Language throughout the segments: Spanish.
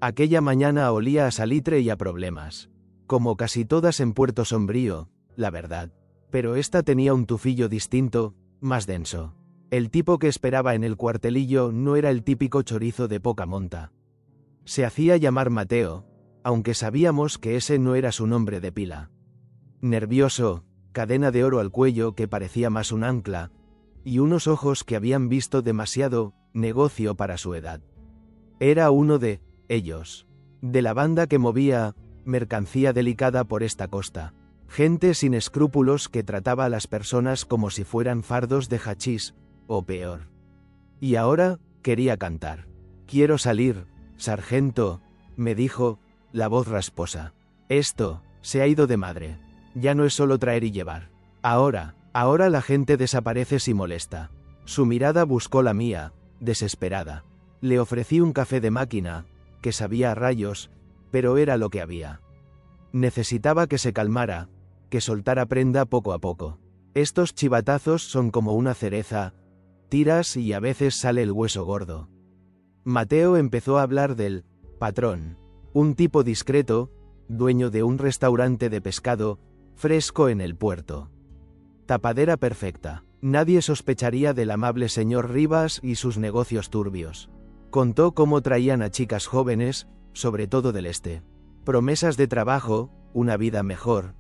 Aquella mañana olía a salitre y a problemas. Como casi todas en Puerto Sombrío, la verdad. Pero esta tenía un tufillo distinto, más denso. El tipo que esperaba en el cuartelillo no era el típico chorizo de poca monta. Se hacía llamar Mateo, aunque sabíamos que ese no era su nombre de pila. Nervioso, cadena de oro al cuello que parecía más un ancla, y unos ojos que habían visto demasiado negocio para su edad. Era uno de ellos, de la banda que movía mercancía delicada por esta costa. Gente sin escrúpulos que trataba a las personas como si fueran fardos de hachís, o peor. Y ahora, quería cantar. «Quiero salir, sargento», me dijo, la voz rasposa. «Esto se ha ido de madre. Ya no es solo traer y llevar. Ahora la gente desaparece si molesta». Su mirada buscó la mía, desesperada. Le ofrecí un café de máquina, que sabía a rayos, pero era lo que había. Necesitaba que se calmara, que soltara prenda poco a poco. Estos chivatazos son como una cereza, tiras y a veces sale el hueso gordo. Mateo empezó a hablar del patrón, un tipo discreto, dueño de un restaurante de pescado fresco en el puerto. Tapadera perfecta. Nadie sospecharía del amable señor Rivas y sus negocios turbios. Contó cómo traían a chicas jóvenes, sobre todo del este, promesas de trabajo, una vida mejor,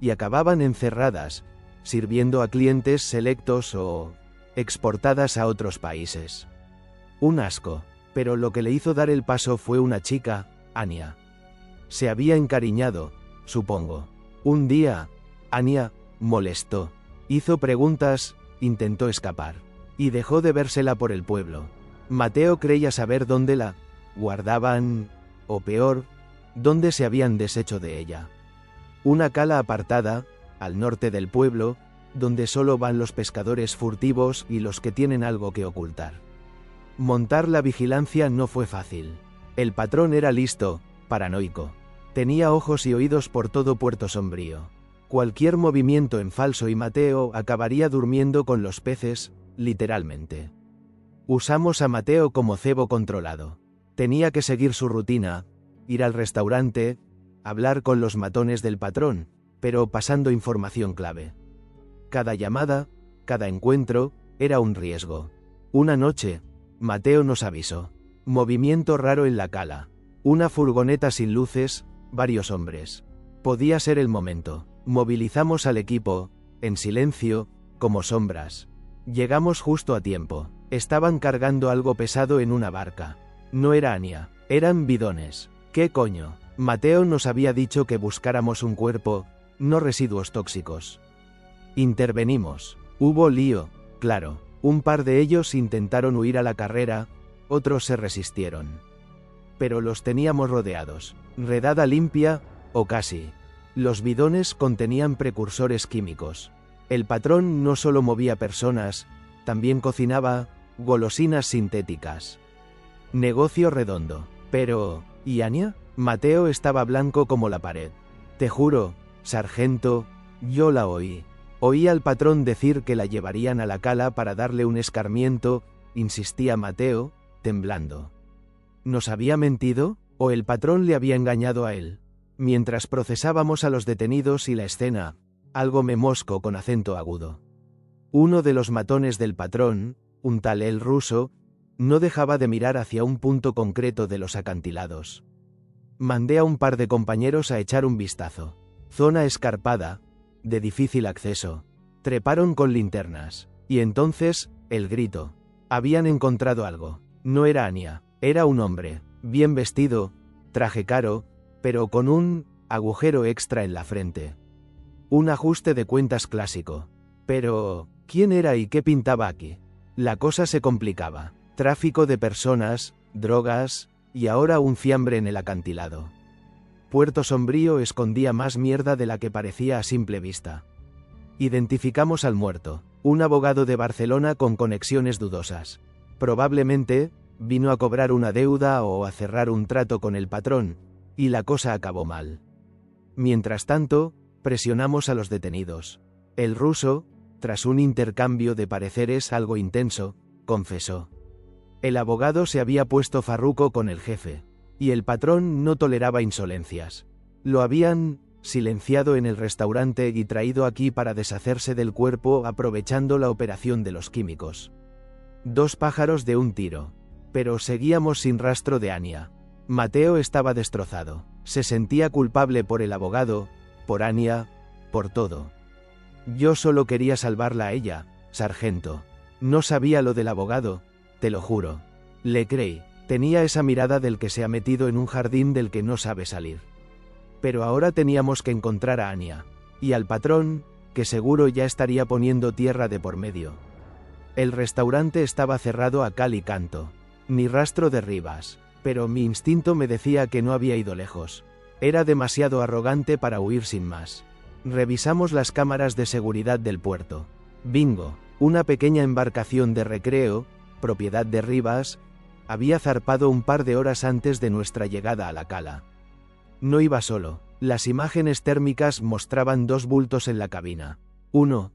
y acababan encerradas, sirviendo a clientes selectos o exportadas a otros países. Un asco, pero lo que le hizo dar el paso fue una chica, Ania. Se había encariñado, supongo. Un día, Ania molestó, hizo preguntas, intentó escapar, y dejó de vérsela por el pueblo. Mateo creía saber dónde la guardaban, o peor, dónde se habían deshecho de ella. Una cala apartada, al norte del pueblo, donde solo van los pescadores furtivos y los que tienen algo que ocultar. Montar la vigilancia no fue fácil. El patrón era listo, paranoico. Tenía ojos y oídos por todo Puerto Sombrío. Cualquier movimiento en falso y Mateo acabaría durmiendo con los peces, literalmente. Usamos a Mateo como cebo controlado. Tenía que seguir su rutina, ir al restaurante, hablar con los matones del patrón, pero pasando información clave. Cada llamada, cada encuentro, era un riesgo. Una noche, Mateo nos avisó. Movimiento raro en la cala. Una furgoneta sin luces, varios hombres. Podía ser el momento. Movilizamos al equipo, en silencio, como sombras. Llegamos justo a tiempo. Estaban cargando algo pesado en una barca. No era Ania, eran bidones. ¿Qué coño? Mateo nos había dicho que buscáramos un cuerpo, no residuos tóxicos. Intervenimos. Hubo lío, claro. Un par de ellos intentaron huir a la carrera, otros se resistieron. Pero los teníamos rodeados. Redada limpia, o casi. Los bidones contenían precursores químicos. El patrón no solo movía personas, también cocinaba golosinas sintéticas. Negocio redondo. Pero, ¿y Ania? Mateo estaba blanco como la pared. Te juro, sargento, yo la oí. Oí al patrón decir que la llevarían a la cala para darle un escarmiento, insistía Mateo, temblando. ¿Nos había mentido? ¿O el patrón le había engañado a él? Mientras procesábamos a los detenidos y la escena, algo me moscó con acento agudo. Uno de los matones del patrón, un tal el ruso, no dejaba de mirar hacia un punto concreto de los acantilados. Mandé a un par de compañeros a echar un vistazo. Zona escarpada, de difícil acceso. Treparon con linternas. Y entonces, el grito. Habían encontrado algo. No era Ania, era un hombre, bien vestido, traje caro, pero con un agujero extra en la frente. Un ajuste de cuentas clásico. Pero, ¿quién era y qué pintaba aquí? La cosa se complicaba. Tráfico de personas, drogas, y ahora un fiambre en el acantilado. Puerto Sombrío escondía más mierda de la que parecía a simple vista. Identificamos al muerto, un abogado de Barcelona con conexiones dudosas. Probablemente, vino a cobrar una deuda o a cerrar un trato con el patrón, y la cosa acabó mal. Mientras tanto, presionamos a los detenidos. El ruso, tras un intercambio de pareceres algo intenso, confesó. El abogado se había puesto farruco con el jefe. Y el patrón no toleraba insolencias. Lo habían silenciado en el restaurante y traído aquí para deshacerse del cuerpo aprovechando la operación de los químicos. 2 pájaros de un tiro. Pero seguíamos sin rastro de Anya. Mateo estaba destrozado. Se sentía culpable por el abogado, por Anya, por todo. Yo solo quería salvarla a ella, sargento. No sabía lo del abogado, te lo juro. Le creí. Tenía esa mirada del que se ha metido en un jardín del que no sabe salir. Pero ahora teníamos que encontrar a Anya. Y al patrón, que seguro ya estaría poniendo tierra de por medio. El restaurante estaba cerrado a cal y canto. Ni rastro de Rivas. Pero mi instinto me decía que no había ido lejos. Era demasiado arrogante para huir sin más. Revisamos las cámaras de seguridad del puerto. Bingo, una pequeña embarcación de recreo, propiedad de Rivas, había zarpado un par de horas antes de nuestra llegada a la cala. No iba solo. Las imágenes térmicas mostraban 2 bultos en la cabina. Uno,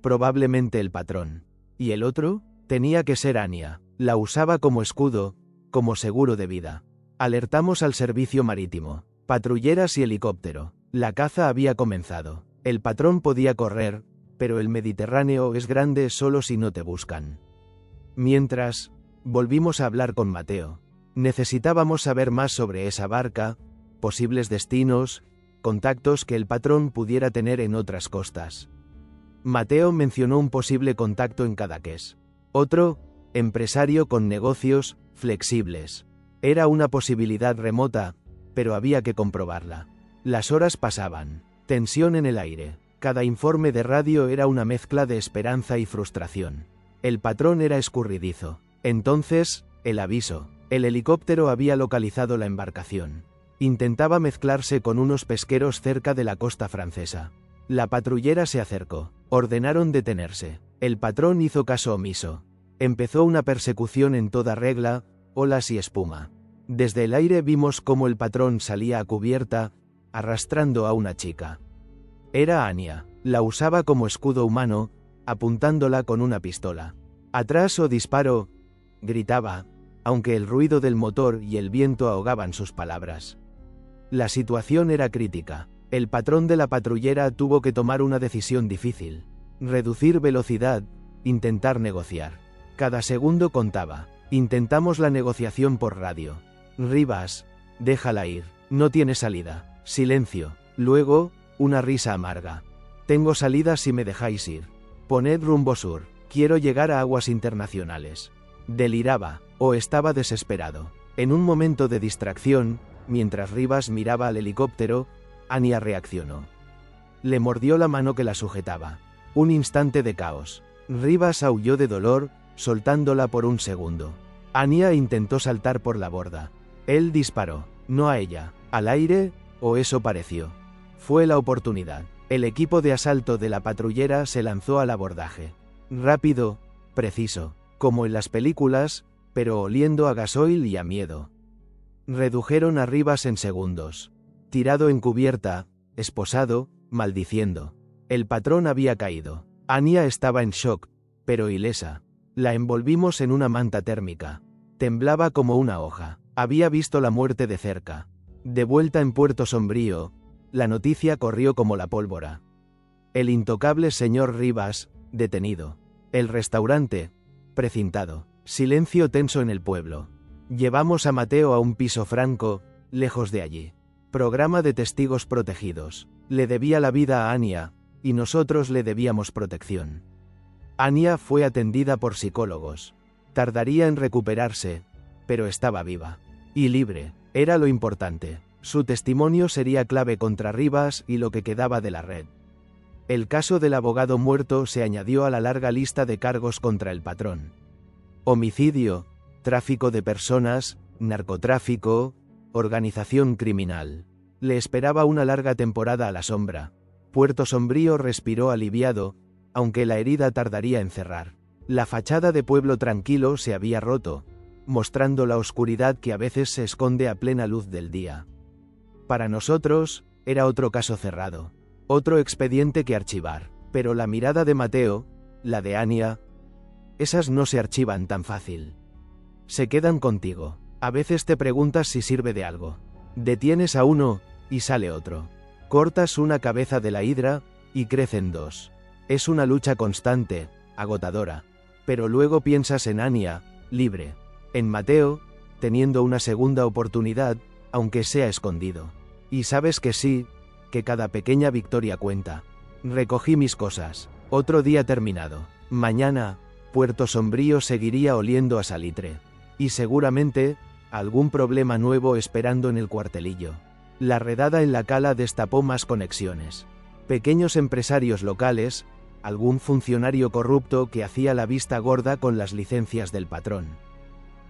probablemente el patrón. Y el otro, tenía que ser Anya. La usaba como escudo, como seguro de vida. Alertamos al servicio marítimo, patrulleras y helicóptero. La caza había comenzado. El patrón podía correr, pero el Mediterráneo es grande solo si no te buscan. Mientras, volvimos a hablar con Mateo. Necesitábamos saber más sobre esa barca, posibles destinos, contactos que el patrón pudiera tener en otras costas. Mateo mencionó un posible contacto en Cadaqués. Otro, empresario con negocios flexibles. Era una posibilidad remota, pero había que comprobarla. Las horas pasaban. Tensión en el aire. Cada informe de radio era una mezcla de esperanza y frustración. El patrón era escurridizo. Entonces, el aviso. El helicóptero había localizado la embarcación. Intentaba mezclarse con unos pesqueros cerca de la costa francesa. La patrullera se acercó. Ordenaron detenerse. El patrón hizo caso omiso. Empezó una persecución en toda regla, olas y espuma. Desde el aire vimos cómo el patrón salía a cubierta, arrastrando a una chica. Era Anya. La usaba como escudo humano, apuntándola con una pistola. «Atrás o disparo», gritaba, aunque el ruido del motor y el viento ahogaban sus palabras. La situación era crítica. El patrón de la patrullera tuvo que tomar una decisión difícil. Reducir velocidad, intentar negociar. Cada segundo contaba. Intentamos la negociación por radio. «Rivas, déjala ir. No tiene salida». Silencio. Luego, una risa amarga. «Tengo salida si me dejáis ir. Poned rumbo sur. Quiero llegar a aguas internacionales». Deliraba, o estaba desesperado. En un momento de distracción, mientras Rivas miraba al helicóptero, Anya reaccionó. Le mordió la mano que la sujetaba. Un instante de caos. Rivas aulló de dolor, soltándola por un segundo. Anya intentó saltar por la borda. Él disparó, no a ella, al aire, o eso pareció. Fue la oportunidad. El equipo de asalto de la patrullera se lanzó al abordaje. Rápido, preciso, como en las películas, pero oliendo a gasoil y a miedo. Redujeron a Rivas en segundos. Tirado en cubierta, esposado, maldiciendo. El patrón había caído. Anya estaba en shock, pero ilesa. La envolvimos en una manta térmica. Temblaba como una hoja. Había visto la muerte de cerca. De vuelta en Puerto Sombrío, la noticia corrió como la pólvora. El intocable señor Rivas, detenido. El restaurante, precintado. Silencio tenso en el pueblo. Llevamos a Mateo a un piso franco, lejos de allí. Programa de testigos protegidos. Le debía la vida a Anya, y nosotros le debíamos protección. Anya fue atendida por psicólogos. Tardaría en recuperarse, pero estaba viva. Y libre, era lo importante. Su testimonio sería clave contra Rivas y lo que quedaba de la red. El caso del abogado muerto se añadió a la larga lista de cargos contra el patrón. Homicidio, tráfico de personas, narcotráfico, organización criminal. Le esperaba una larga temporada a la sombra. Puerto Sombrío respiró aliviado, aunque la herida tardaría en cerrar. La fachada de pueblo tranquilo se había roto, mostrando la oscuridad que a veces se esconde a plena luz del día. Para nosotros, era otro caso cerrado. Otro expediente que archivar. Pero la mirada de Mateo, la de Anya, esas no se archivan tan fácil. Se quedan contigo. A veces te preguntas si sirve de algo. Detienes a uno, y sale otro. Cortas una cabeza de la hidra, y crecen dos. Es una lucha constante, agotadora. Pero luego piensas en Anya, libre. En Mateo, teniendo una segunda oportunidad, aunque sea escondido. Y sabes que sí, que cada pequeña victoria cuenta. Recogí mis cosas. Otro día terminado. Mañana, Puerto Sombrío seguiría oliendo a salitre. Y seguramente, algún problema nuevo esperando en el cuartelillo. La redada en la cala destapó más conexiones. Pequeños empresarios locales, algún funcionario corrupto que hacía la vista gorda con las licencias del patrón.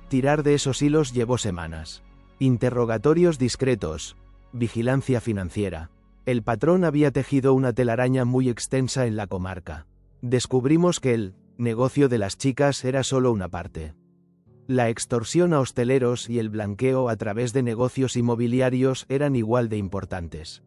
Tirar de esos hilos llevó semanas. Interrogatorios discretos, vigilancia financiera. El patrón había tejido una telaraña muy extensa en la comarca. Descubrimos que el negocio de las chicas era solo una parte. La extorsión a hosteleros y el blanqueo a través de negocios inmobiliarios eran igual de importantes.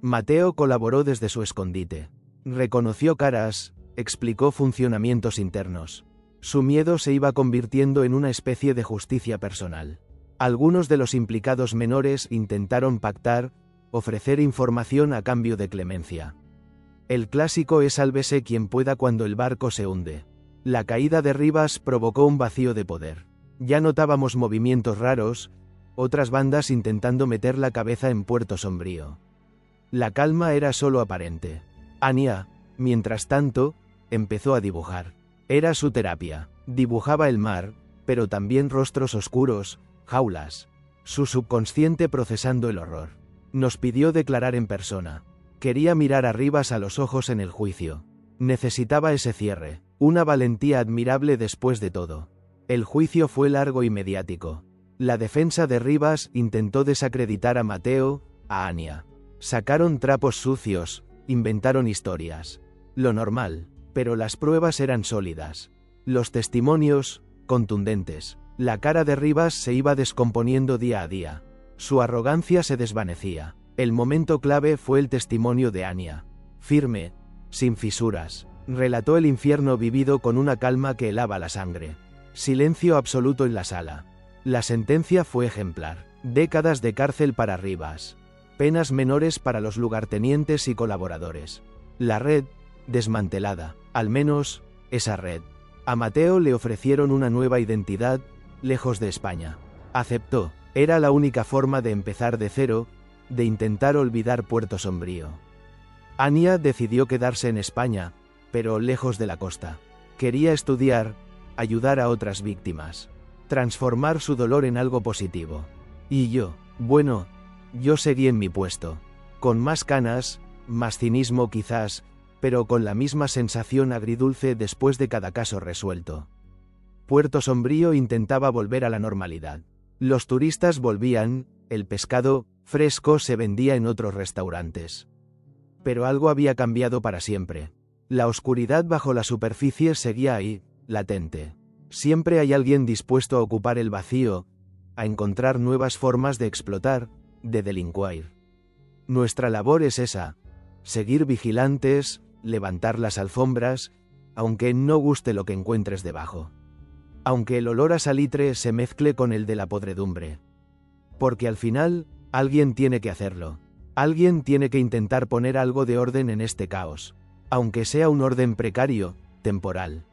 Mateo colaboró desde su escondite. Reconoció caras, explicó funcionamientos internos. Su miedo se iba convirtiendo en una especie de justicia personal. Algunos de los implicados menores intentaron pactar, ofrecer información a cambio de clemencia. El clásico es sálvese quien pueda cuando el barco se hunde. La caída de Rivas provocó un vacío de poder. Ya notábamos movimientos raros, otras bandas intentando meter la cabeza en Puerto Sombrío. La calma era solo aparente. Anya, mientras tanto, empezó a dibujar. Era su terapia. Dibujaba el mar, pero también rostros oscuros, jaulas. Su subconsciente procesando el horror. Nos pidió declarar en persona. Quería mirar a Rivas a los ojos en el juicio. Necesitaba ese cierre, una valentía admirable después de todo. El juicio fue largo y mediático. La defensa de Rivas intentó desacreditar a Mateo, a Anya. Sacaron trapos sucios, inventaron historias. Lo normal, pero las pruebas eran sólidas. Los testimonios, contundentes. La cara de Rivas se iba descomponiendo día a día. Su arrogancia se desvanecía. El momento clave fue el testimonio de Anya. Firme, sin fisuras, relató el infierno vivido con una calma que helaba la sangre. Silencio absoluto en la sala. La sentencia fue ejemplar. Décadas de cárcel para Rivas. Penas menores para los lugartenientes y colaboradores. La red, desmantelada. Al menos, esa red. A Mateo le ofrecieron una nueva identidad, lejos de España. Aceptó. Era la única forma de empezar de cero, de intentar olvidar Puerto Sombrío. Anya decidió quedarse en España, pero lejos de la costa. Quería estudiar, ayudar a otras víctimas, transformar su dolor en algo positivo. Y yo, bueno, yo seguí en mi puesto, con más canas, más cinismo quizás, pero con la misma sensación agridulce después de cada caso resuelto. Puerto Sombrío intentaba volver a la normalidad. Los turistas volvían, el pescado fresco se vendía en otros restaurantes. Pero algo había cambiado para siempre. La oscuridad bajo la superficie seguía ahí, latente. Siempre hay alguien dispuesto a ocupar el vacío, a encontrar nuevas formas de explotar, de delinquir. Nuestra labor es esa, seguir vigilantes, levantar las alfombras, aunque no guste lo que encuentres debajo. Aunque el olor a salitre se mezcle con el de la podredumbre. Porque al final, alguien tiene que hacerlo. Alguien tiene que intentar poner algo de orden en este caos. Aunque sea un orden precario, temporal.